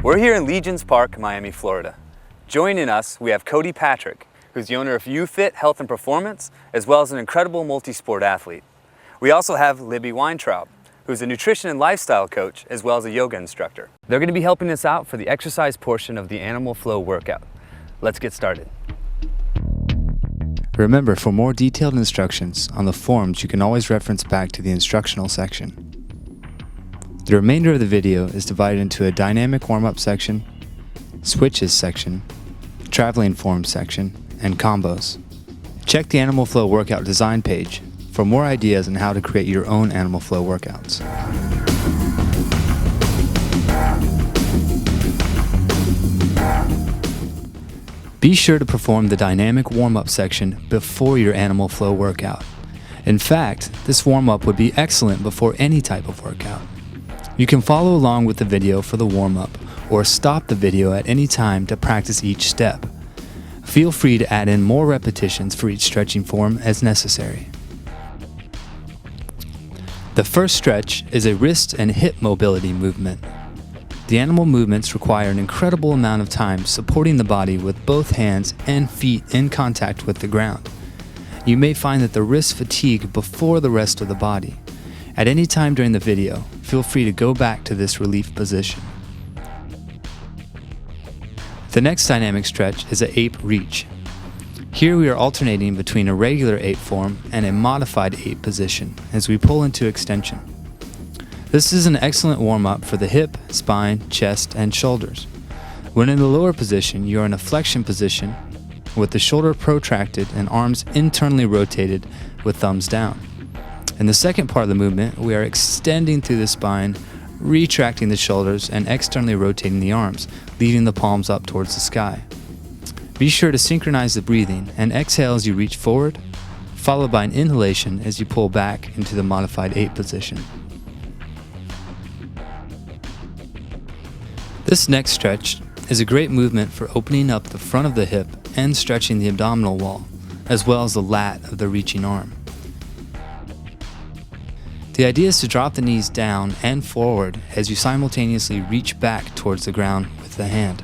We're here in Legions Park, Miami, Florida. Joining us, we have Cody Patrick, who's the owner of UFit Health and Performance, as well as an incredible multi-sport athlete. We also have Libby Weintraub, who's a nutrition and lifestyle coach, as well as a yoga instructor. They're going to be helping us out for the exercise portion of the Animal Flow workout. Let's get started. Remember, for more detailed instructions on the forms, you can always reference back to the instructional section. The remainder of the video is divided into a dynamic warm-up section, switches section, traveling forms section, and combos. Check the Animal Flow workout design page for more ideas on how to create your own Animal Flow workouts. Be sure to perform the dynamic warm-up section before your Animal Flow workout. In fact, this warm-up would be excellent before any type of workout. You can follow along with the video for the warm-up or stop the video at any time to practice each step. Feel free to add in more repetitions for each stretching form as necessary. The first stretch is a wrist and hip mobility movement. The animal movements require an incredible amount of time supporting the body with both hands and feet in contact with the ground. You may find that the wrists fatigue before the rest of the body. At any time during the video, feel free to go back to this relief position. The next dynamic stretch is an ape reach. Here we are alternating between a regular ape form and a modified ape position as we pull into extension. This is an excellent warm-up for the hip, spine, chest, and shoulders. When in the lower position, you are in a flexion position with the shoulder protracted and arms internally rotated with thumbs down. In the second part of the movement, we are extending through the spine, retracting the shoulders, and externally rotating the arms, leading the palms up towards the sky. Be sure to synchronize the breathing and exhale as you reach forward, followed by an inhalation as you pull back into the modified ape position. This next stretch is a great movement for opening up the front of the hip and stretching the abdominal wall, as well as the lat of the reaching arm. The idea is to drop the knees down and forward as you simultaneously reach back towards the ground with the hand.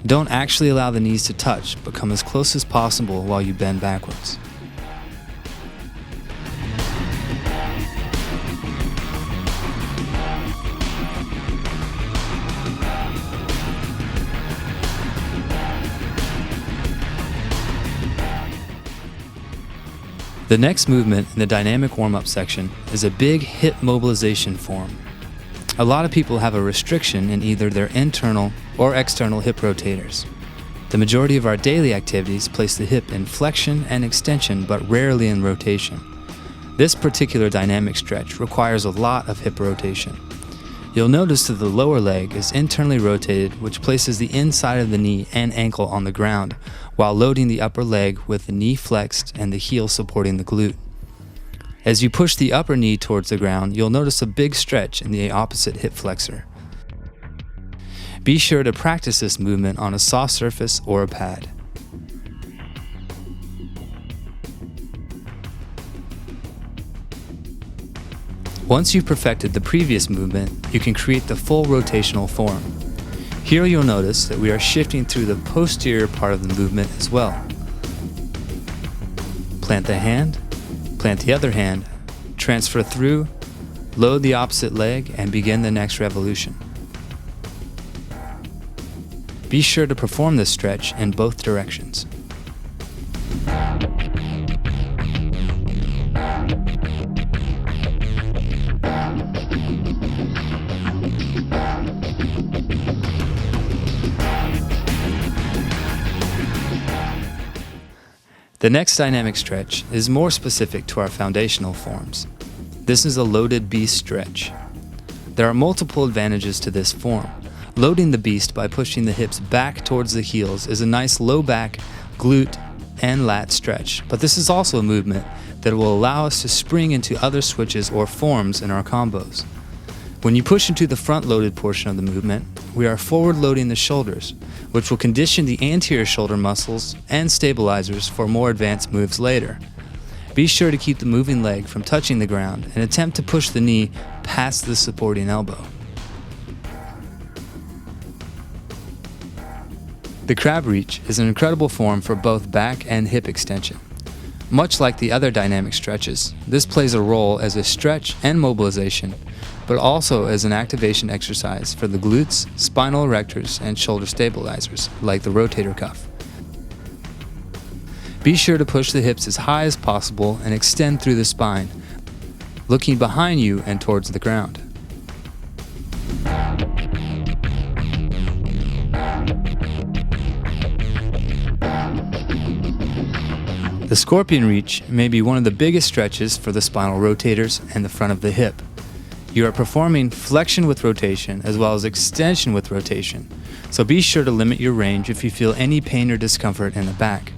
Don't actually allow the knees to touch, but come as close as possible while you bend backwards. The next movement in the dynamic warm-up section is a big hip mobilization form. A lot of people have a restriction in either their internal or external hip rotators. The majority of our daily activities place the hip in flexion and extension, but rarely in rotation. This particular dynamic stretch requires a lot of hip rotation. You'll notice that the lower leg is internally rotated, which places the inside of the knee and ankle on the ground, while loading the upper leg with the knee flexed and the heel supporting the glute. As you push the upper knee towards the ground, you'll notice a big stretch in the opposite hip flexor. Be sure to practice this movement on a soft surface or a pad. Once you've perfected the previous movement, you can create the full rotational form. Here you'll notice that we are shifting through the posterior part of the movement as well. Plant the hand, plant the other hand, transfer through, load the opposite leg, and begin the next revolution. Be sure to perform this stretch in both directions. The next dynamic stretch is more specific to our foundational forms. This is a loaded beast stretch. There are multiple advantages to this form. Loading the beast by pushing the hips back towards the heels is a nice low back, glute, and lat stretch, but this is also a movement that will allow us to spring into other switches or forms in our combos. When you push into the front-loaded portion of the movement, we are forward-loading the shoulders, which will condition the anterior shoulder muscles and stabilizers for more advanced moves later. Be sure to keep the moving leg from touching the ground and attempt to push the knee past the supporting elbow. The crab reach is an incredible form for both back and hip extension. Much like the other dynamic stretches, this plays a role as a stretch and mobilization, but also as an activation exercise for the glutes, spinal erectors, and shoulder stabilizers, like the rotator cuff. Be sure to push the hips as high as possible and extend through the spine, looking behind you and towards the ground. The scorpion reach may be one of the biggest stretches for the spinal rotators and the front of the hip. You are performing flexion with rotation as well as extension with rotation, so be sure to limit your range if you feel any pain or discomfort in the back.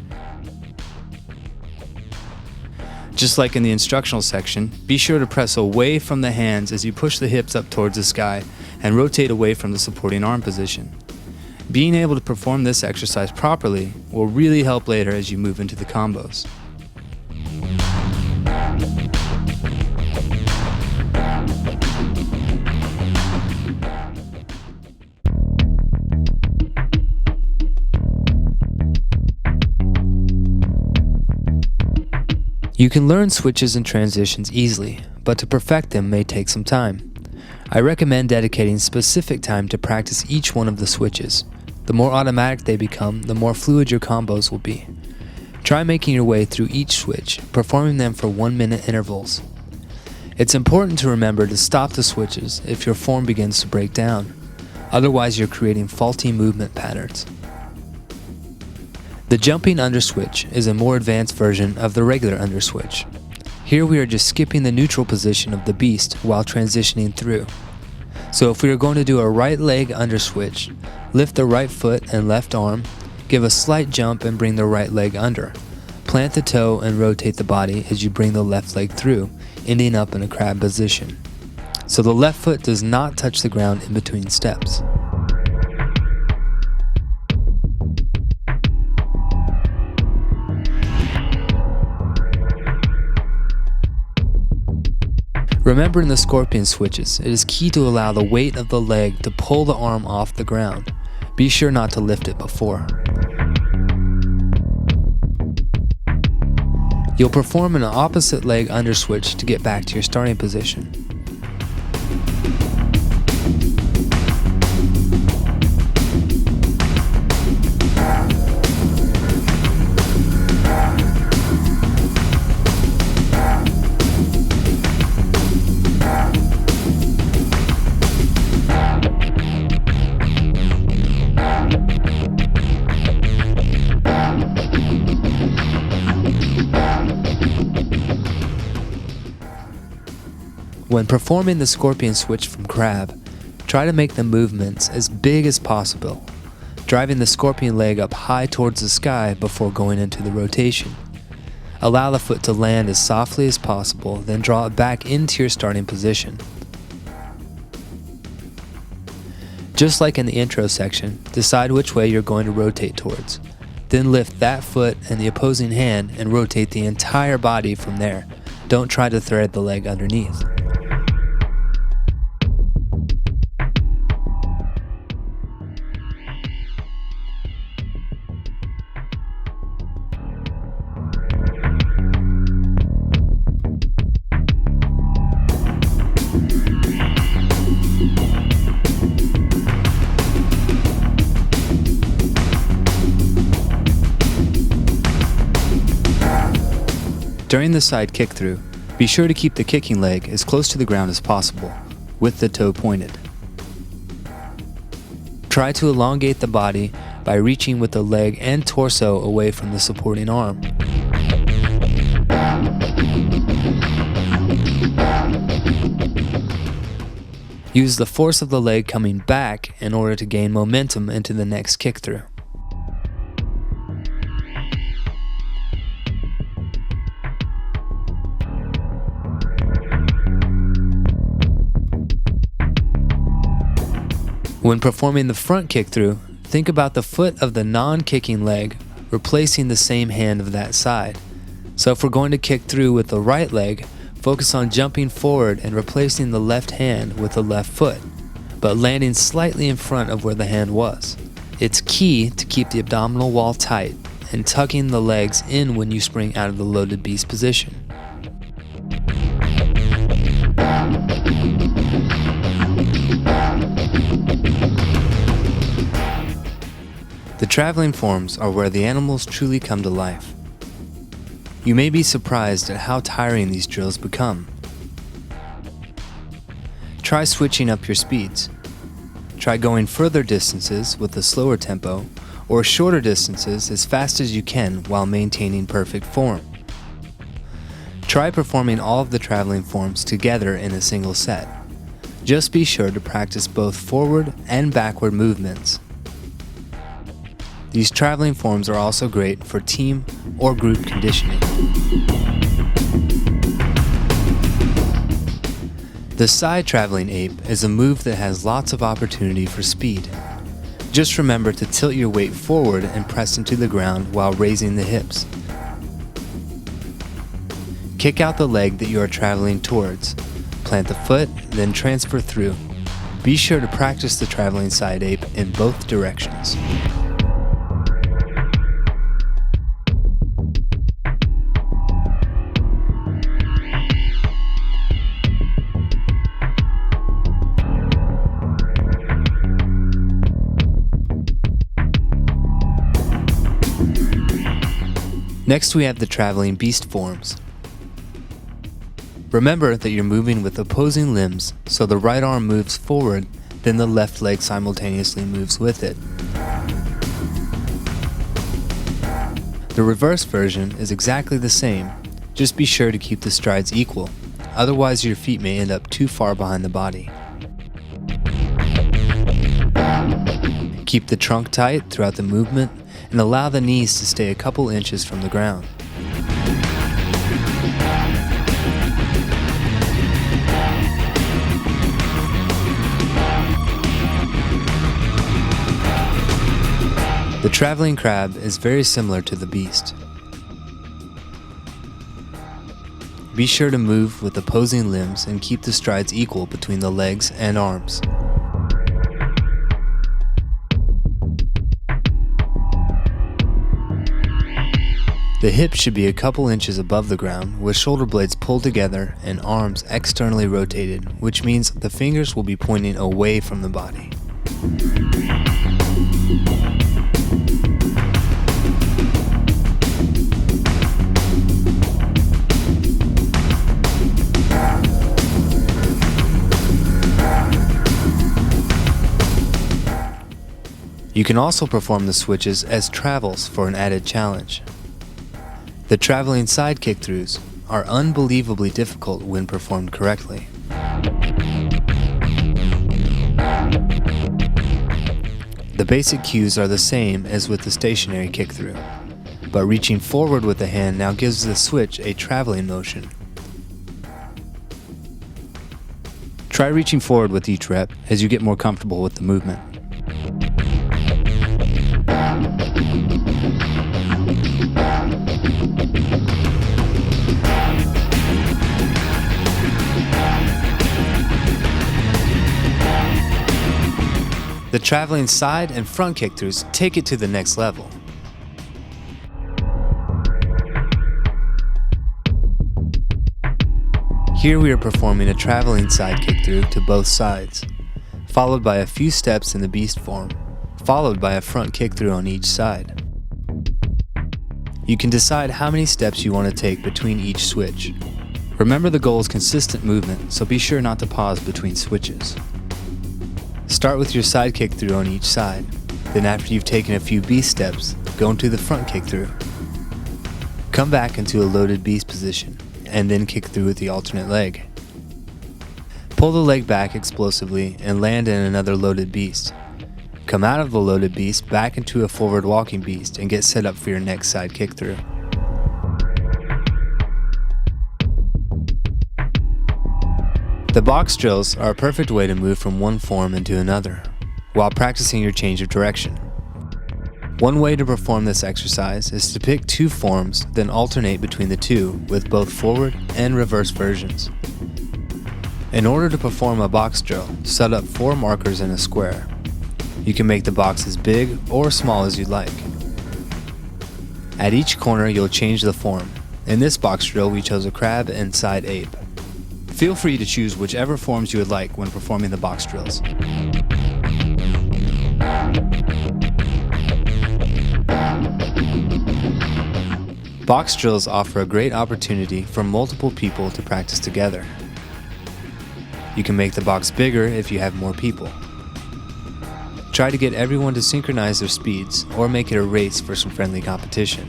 Just like in the instructional section, be sure to press away from the hands as you push the hips up towards the sky and rotate away from the supporting arm position. Being able to perform this exercise properly will really help later as you move into the combos. You can learn switches and transitions easily, but to perfect them may take some time. I recommend dedicating specific time to practice each one of the switches. The more automatic they become, the more fluid your combos will be. Try making your way through each switch, performing them for 1-minute intervals. It's important to remember to stop the switches if your form begins to break down. Otherwise, you're creating faulty movement patterns. The jumping underswitch is a more advanced version of the regular underswitch. Here we are just skipping the neutral position of the beast while transitioning through. So if we are going to do a right leg underswitch, lift the right foot and left arm, give a slight jump and bring the right leg under. Plant the toe and rotate the body as you bring the left leg through, ending up in a crab position. So the left foot does not touch the ground in between steps. Remember, in the scorpion switches, it is key to allow the weight of the leg to pull the arm off the ground. Be sure not to lift it before. You'll perform an opposite leg underswitch to get back to your starting position. When performing the scorpion switch from crab, try to make the movements as big as possible, driving the scorpion leg up high towards the sky before going into the rotation. Allow the foot to land as softly as possible, then draw it back into your starting position. Just like in the intro section, decide which way you're going to rotate towards. Then lift that foot and the opposing hand and rotate the entire body from there. Don't try to thread the leg underneath. During the side kick through, be sure to keep the kicking leg as close to the ground as possible, with the toe pointed. Try to elongate the body by reaching with the leg and torso away from the supporting arm. Use the force of the leg coming back in order to gain momentum into the next kick through. When performing the front kick through, think about the foot of the non-kicking leg replacing the same hand of that side. So if we're going to kick through with the right leg, focus on jumping forward and replacing the left hand with the left foot, but landing slightly in front of where the hand was. It's key to keep the abdominal wall tight and tucking the legs in when you spring out of the loaded beast position. The traveling forms are where the animals truly come to life. You may be surprised at how tiring these drills become. Try switching up your speeds. Try going further distances with a slower tempo, or shorter distances as fast as you can while maintaining perfect form. Try performing all of the traveling forms together in a single set. Just be sure to practice both forward and backward movements. These traveling forms are also great for team or group conditioning. The side traveling ape is a move that has lots of opportunity for speed. Just remember to tilt your weight forward and press into the ground while raising the hips. Kick out the leg that you are traveling towards. Plant the foot, then transfer through. Be sure to practice the traveling side ape in both directions. Next we have the traveling beast forms. Remember that you're moving with opposing limbs, so the right arm moves forward, then the left leg simultaneously moves with it. The reverse version is exactly the same, just be sure to keep the strides equal, otherwise your feet may end up too far behind the body. Keep the trunk tight throughout the movement and allow the knees to stay a couple inches from the ground. The traveling crab is very similar to the beast. Be sure to move with opposing limbs and keep the strides equal between the legs and arms. The hips should be a couple inches above the ground with shoulder blades pulled together and arms externally rotated, which means the fingers will be pointing away from the body. You can also perform the switches as travels for an added challenge. The traveling side kick-throughs are unbelievably difficult when performed correctly. The basic cues are the same as with the stationary kick-through, but reaching forward with the hand now gives the switch a traveling motion. Try reaching forward with each rep as you get more comfortable with the movement. The traveling side and front kick-throughs take it to the next level. Here we are performing a traveling side kick-through to both sides, followed by a few steps in the beast form, followed by a front kick-through on each side. You can decide how many steps you want to take between each switch. Remember the goal is consistent movement, so be sure not to pause between switches. Start with your side kick through on each side. Then after you've taken a few beast steps, go into the front kick through. Come back into a loaded beast position, and then kick through with the alternate leg. Pull the leg back explosively and land in another loaded beast. Come out of the loaded beast back into a forward walking beast and get set up for your next side kick through. The box drills are a perfect way to move from one form into another, while practicing your change of direction. One way to perform this exercise is to pick two forms, then alternate between the two with both forward and reverse versions. In order to perform a box drill, set up 4 markers in a square. You can make the box as big or small as you'd like. At each corner, you'll change the form. In this box drill, we chose a crab and side ape. Feel free to choose whichever forms you would like when performing the box drills. Box drills offer a great opportunity for multiple people to practice together. You can make the box bigger if you have more people. Try to get everyone to synchronize their speeds or make it a race for some friendly competition.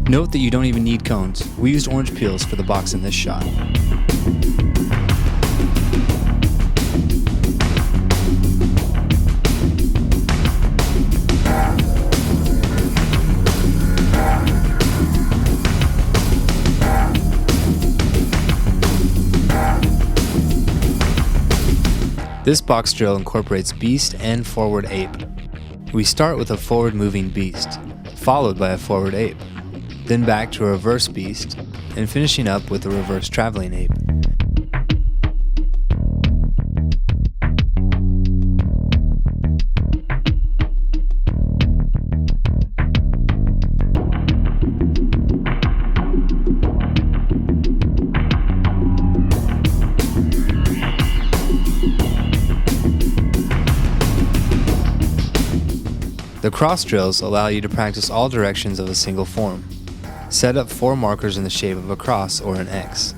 Note that you don't even need cones. We used orange peels for the box in this shot. This box drill incorporates beast and forward ape. We start with a forward moving beast, followed by a forward ape, then back to a reverse beast, and finishing up with a reverse traveling ape. The cross drills allow you to practice all directions of a single form. Set up 4 markers in the shape of a cross or an X.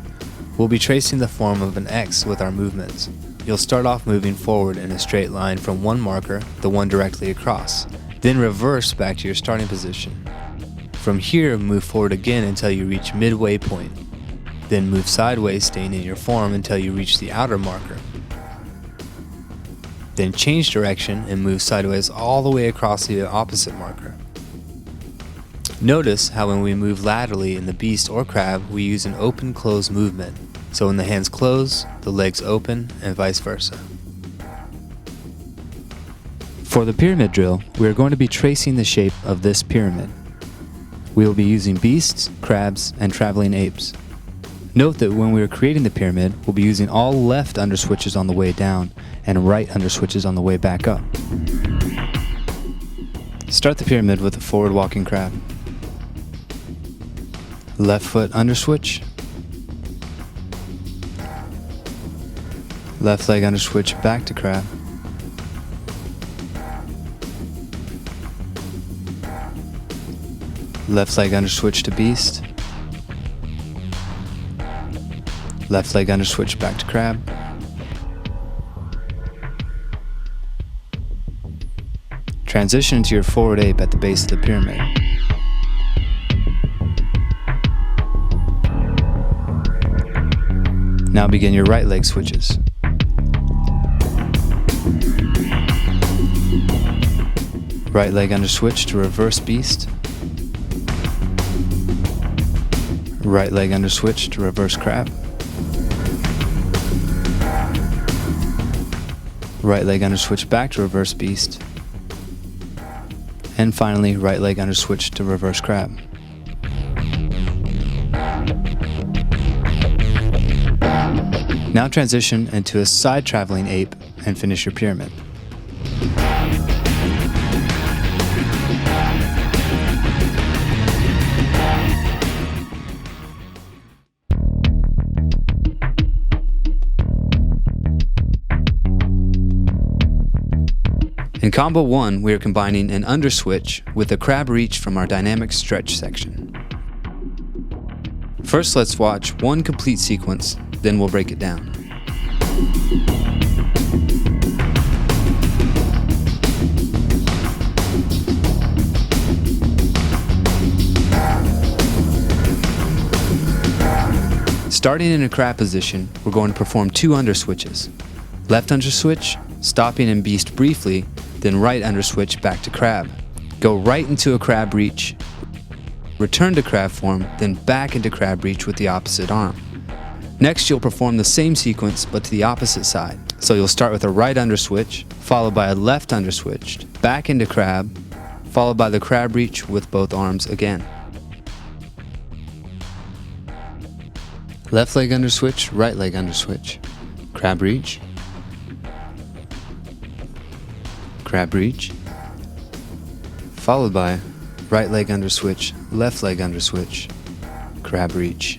We'll be tracing the form of an X with our movements. You'll start off moving forward in a straight line from one marker, the one directly across, then reverse back to your starting position. From here, move forward again until you reach midway point. Then move sideways, staying in your form until you reach the outer marker. Then change direction and move sideways all the way across the opposite marker. Notice how when we move laterally in the beast or crab, we use an open-close movement. So when the hands close, the legs open, and vice versa. For the pyramid drill, we are going to be tracing the shape of this pyramid. We will be using beasts, crabs, and traveling apes. Note that when we are creating the pyramid, we'll be using all left underswitches on the way down and right underswitches on the way back up. Start the pyramid with a forward walking crab. Left foot underswitch. Left leg underswitch back to crab. Left leg underswitch to beast. Left leg underswitch back to crab. Transition to your forward ape at the base of the pyramid. Now begin your right leg switches. Right leg underswitch to reverse beast. Right leg underswitch to reverse crab. Right leg underswitch back to reverse beast. And finally, right leg underswitch to reverse crab. Now transition into a side traveling ape and finish your pyramid. In Combo 1, we are combining an underswitch with a crab reach from our dynamic stretch section. First, let's watch one complete sequence, then we'll break it down. Starting in a crab position, we're going to perform 2 underswitches. Left underswitch, stopping in beast briefly, then right underswitch back to crab. Go right into a crab reach, return to crab form, then back into crab reach with the opposite arm. Next, you'll perform the same sequence but to the opposite side. So you'll start with a right underswitch, followed by a left underswitch, back into crab, followed by the crab reach with both arms again. Left leg underswitch, right leg underswitch, crab reach, crab reach, followed by right leg underswitch, left leg underswitch, crab reach,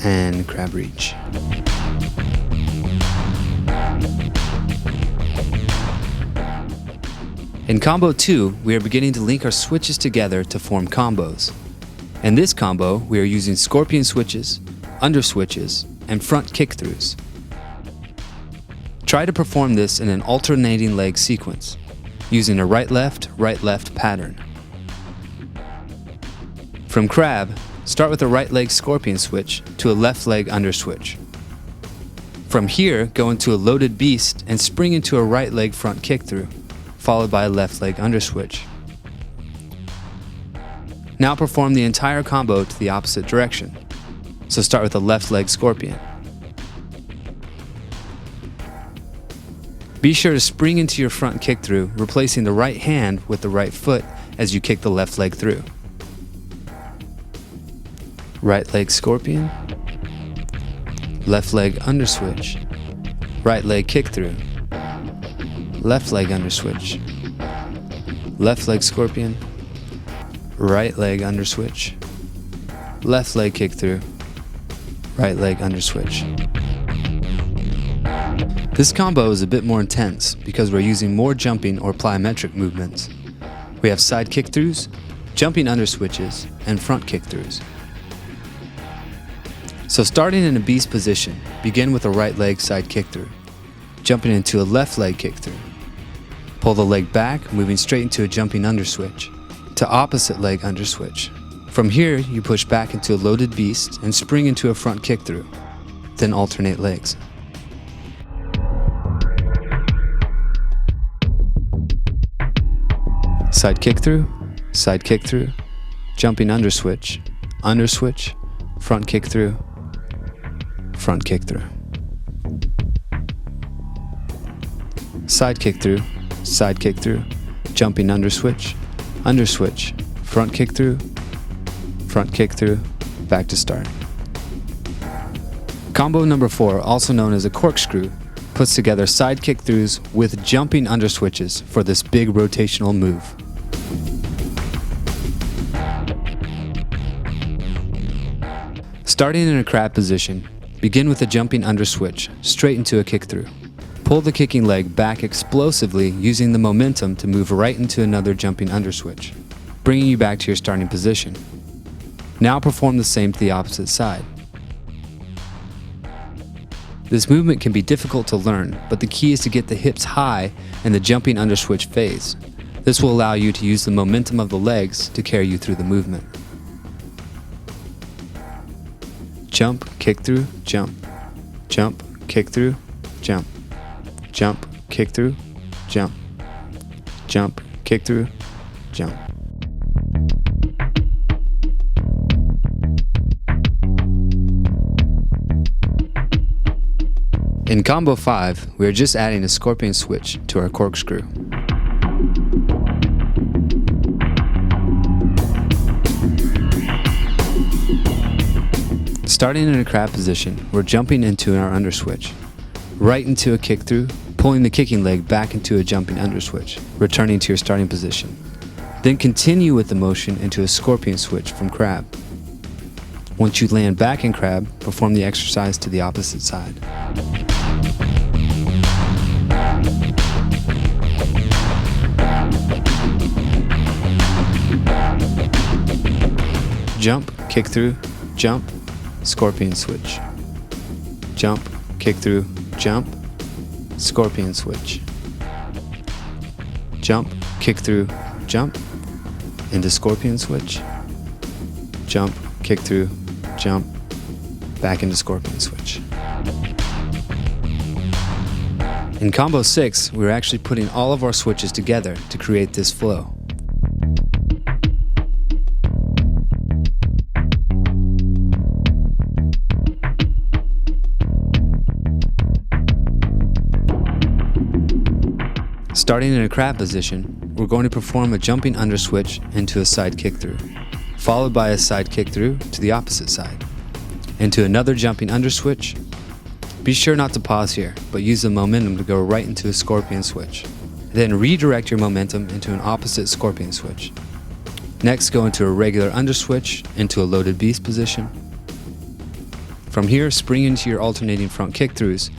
and crab reach. In combo 2, we are beginning to link our switches together to form combos. In this combo, we are using scorpion switches, under switches, and front kick-throughs. Try to perform this in an alternating leg sequence, using a right-left pattern. From crab, start with a right leg scorpion switch to a left leg under switch. From here, go into a loaded beast and spring into a right leg front kick-through, followed by a left leg under switch. Now perform the entire combo to the opposite direction. So start with a left leg scorpion. Be sure to spring into your front kick through, replacing the right hand with the right foot as you kick the left leg through. Right leg scorpion, left leg under switch, right leg kick through, left leg under switch, left leg scorpion, right leg under switch, left leg kick through, right leg under switch. This combo is a bit more intense because we're using more jumping or plyometric movements. We have side kick throughs, jumping under switches, and front kick throughs. So starting in a beast position, begin with a right leg side kick through, jumping into a left leg kick through. Pull the leg back, moving straight into a jumping under switch, to opposite leg under switch. From here, you push back into a loaded beast and spring into a front kick through, then alternate legs. Side kick through, jumping under switch, front kick through, front kick through. Side kick through, jumping under switch, front kick through, back to start. Combo number 4, also known as a corkscrew, puts together side kick throughs with jumping under switches for this big rotational move. Starting in a crab position, begin with a jumping under switch straight into a kick through. Pull the kicking leg back explosively using the momentum to move right into another jumping under switch, bringing you back to your starting position. Now perform the same to the opposite side. This movement can be difficult to learn, but the key is to get the hips high in the jumping under switch phase. This will allow you to use the momentum of the legs to carry you through the movement. Jump, kick through, jump, kick through, jump, kick through, jump, kick through, jump. In combo 5, we are just adding a scorpion switch to our corkscrew. Starting in a crab position, we're jumping into our underswitch, right into a kick through, pulling the kicking leg back into a jumping underswitch, returning to your starting position. Then continue with the motion into a scorpion switch from crab. Once you land back in crab, perform the exercise to the opposite side. Jump, kick through, jump, scorpion switch. Jump, kick through, jump, scorpion switch. Jump, kick through, jump, into scorpion switch. Jump, kick through, jump, back into scorpion switch. In combo 6, we're actually putting all of our switches together to create this flow. Starting in a crab position, we're going to perform a jumping under switch into a side kick through, followed by a side kick through to the opposite side, into another jumping under switch. Be sure not to pause here, but use the momentum to go right into a scorpion switch. Then redirect your momentum into an opposite scorpion switch. Next, go into a regular under switch into a loaded beast position. From here, spring into your alternating front kick throughs,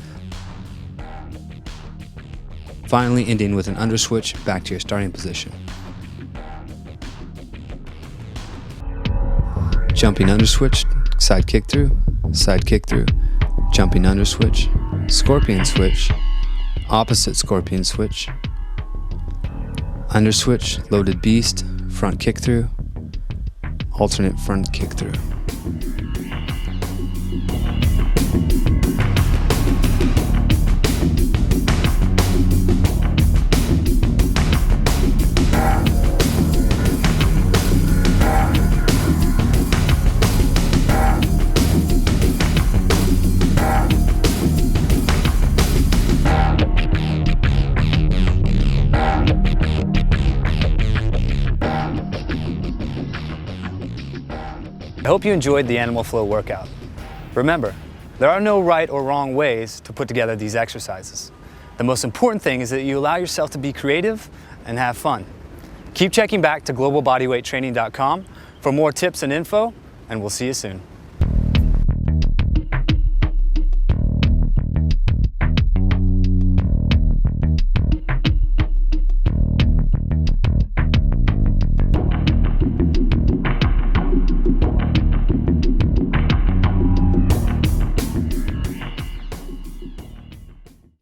finally ending with an under switch back to your starting position. Jumping under switch, side kick through, jumping under switch, scorpion switch, opposite scorpion switch, under switch, loaded beast, front kick through, alternate front kick through. I hope you enjoyed the Animal Flow workout. Remember, there are no right or wrong ways to put together these exercises. The most important thing is that you allow yourself to be creative and have fun. Keep checking back to globalbodyweighttraining.com for more tips and info, and we'll see you soon.